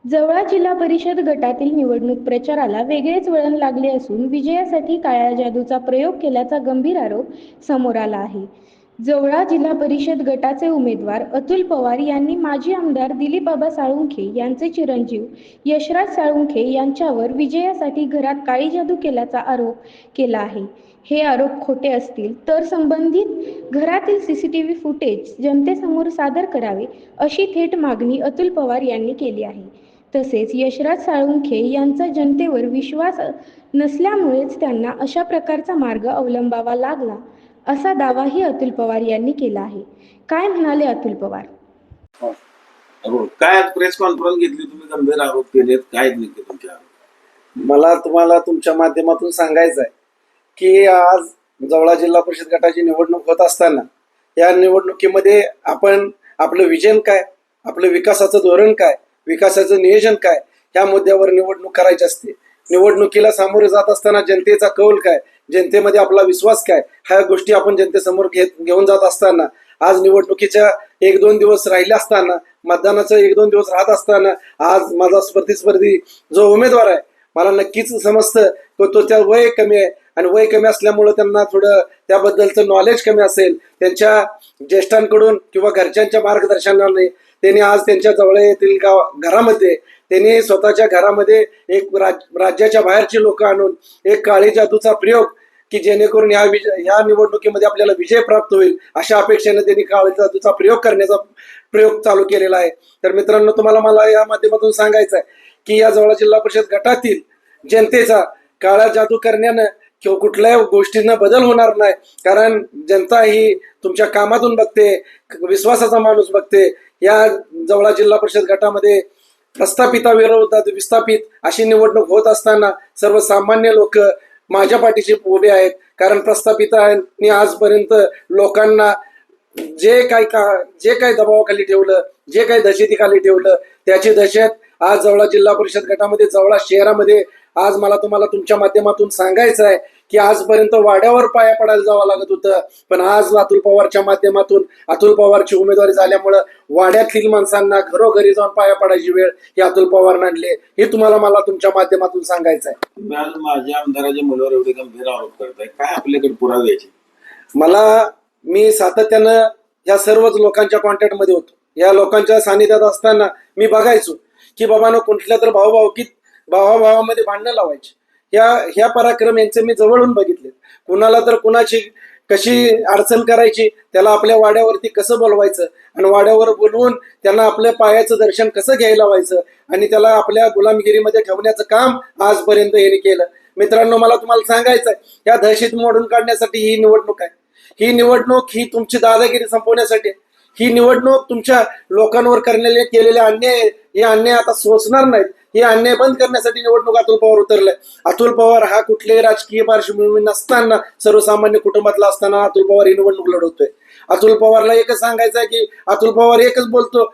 जवळा जिल्हा परिषद गटातील निवडणूक प्रचाराला वेगळेच वळण लागले असून विजयासाठी काळ्या जादूचा प्रयोग केल्याचा गंभीर आरोप समोर आला आहे. जवळा जिल्हा परिषद गटाचे उमेदवार अतुल पवार यांनी माजी आमदार दिलीपबाबा साळुंखे यांचे चिरंजीव यशराज साळुंखे यांच्यावर विजयासाठी घरात काळी जादू केल्याचा आरोप केला आहे. हे आरोप खोटे असतील तर संबंधित घरातील सीसीटीव्ही फुटेज जनतेसमोर सादर करावे, अशी थेट मागणी अतुल पवार यांनी केली आहे. तसेच यशराज साळुंखे यांचा जनतेवर विश्वास नसल्यामुळेच त्यांना अशा प्रकारचा मार्ग अवलंबावा लागला, असा दावाही अतुल पवार यांनी केला आहे. काय म्हणाले अतुल पवार? काय प्रेस कॉन्फरन्स घेतली, तुम्ही गंभीर आरोप केलेत, काय नेमके तुमचे आरोप? मला तुम्हाला तुमच्या माध्यमातून सांगायचं आहे की आज जवळा जिल्हा परिषद गटाची निवडणूक होत असताना या निवडणुकीमध्ये आपण आपलं विजन काय, आपलं विकासाचं धोरण काय, विकासाचं नियोजन काय, ह्या मुद्द्यावर निवडणूक करायची असते. निवडणुकीला सामोरे जात असताना जनतेचा कौल काय, जनतेमध्ये आपला विश्वास काय, ह्या गोष्टी आपण जनतेसमोर घेऊन जात असताना आज निवडणुकीच्या 1-2 दिवस राहिले असताना, मतदानाचं 1-2 दिवस राहत असताना आज माझा प्रतिस्पर्धी जो उमेदवार आहे, मला नक्कीच समजतं तो त्या वय कमी आहे आणि वय कमी असल्यामुळं त्यांना थोडं त्याबद्दलचं नॉलेज कमी असेल. त्यांच्या ज्येष्ठांकडून किंवा घरच्यांच्या मार्गदर्शनाने त्यांनी आज त्यांच्या जवळ येथील घरामध्ये त्यांनी स्वतःच्या घरामध्ये एक राज्याच्या बाहेरची लोक आणून एक काळी जादूचा प्रयोग की जेणेकरून या निवडणुकीमध्ये आपल्याला विजय प्राप्त होईल अशा अपेक्षेने त्यांनी काळी जादूचा प्रयोग करण्याचा प्रयोग चालू केलेला आहे. तर मित्रांनो, तुम्हाला मला या माध्यमातून सांगायचं आहे की या जवळ जिल्हा परिषद गटातील जनतेचा काळा जादू करण्यानं किंवा कुठल्याही गोष्टींना बदल होणार नाही. कारण जनता ही तुमच्या कामातून बघते, विश्वासाचा माणूस बघते. या जवळा जिल्हा परिषद गटामध्ये प्रस्थापिताविरोधात विस्थापित अशी निवडणूक होत असताना सर्वसामान्य लोक माझ्या पाठीशी उभे आहेत. कारण प्रस्थापितांनी आजपर्यंत लोकांना जे काही दबावाखाली ठेवलं, जे काही दहशतीखाली ठेवलं, त्याची दहशत आज जवळा जिल्हा परिषद गटामध्ये, जवळा शहरामध्ये आज मला तुम्हाला तुमच्या माध्यमातून सांगायचं आहे की आजपर्यंत वाड्यावर पाया पडायला जावं लागत होतं, पण आज अतुल पवारच्या माध्यमातून अतुल पवारची उमेदवारी झाल्यामुळं वाड्यातील माणसांना घरोघरी जाऊन पाया पडायची वेळ ही अतुल पवार आणले. हे तुम्हाला मला तुमच्या माध्यमातून सांगायचं आहे. तुम्ही आज माझ्या आमदाराच्या मुलावर एवढे गंभीर आरोप करताय, काय आपल्याकडे पुरावे यायचे? मी सातत्यानं या सर्वच लोकांच्या कॉन्टॅक्टमध्ये होतो. या लोकांच्या सानिध्यात असताना मी बघायचो की बाबांनो, कुठल्या तर भावाभावामध्ये भांडणं लावायची. ह्या पराक्रम यांचे मी जवळून बघितले. कुणाला तर कुणाची कशी अडचण करायची, त्याला आपल्या वाड्यावरती कसं बोलवायचं आणि वाड्यावर बोलवून त्यांना आपल्या पायाचं दर्शन कसं घ्यायला व्हायचं आणि त्याला आपल्या गुलामगिरीमध्ये ठेवण्याचं काम आजपर्यंत यांनी केलं. मित्रांनो, मला तुम्हाला सांगायचं आहे, या दहशत मोडून काढण्यासाठी ही निवडणूक आहे. ही निवडणूक ही तुमची दादागिरी संपवण्यासाठी आहे. ही निवडणूक तुमच्या लोकांवर केलेले अन्याय, हे अन्याय आता सोसणार नाहीत. हे अन्याय बंद करण्यासाठी निवडणूक अतुल पवार उतरलाय. अतुल पवार हा कुठल्याही राजकीय पार्श्वभूमी नसताना, सर्वसामान्य कुटुंबातला असताना अतुल पवार ही निवडणूक लढवतोय. अतुल पवारला एकच सांगायचं आहे की अतुल पवार एकच बोलतो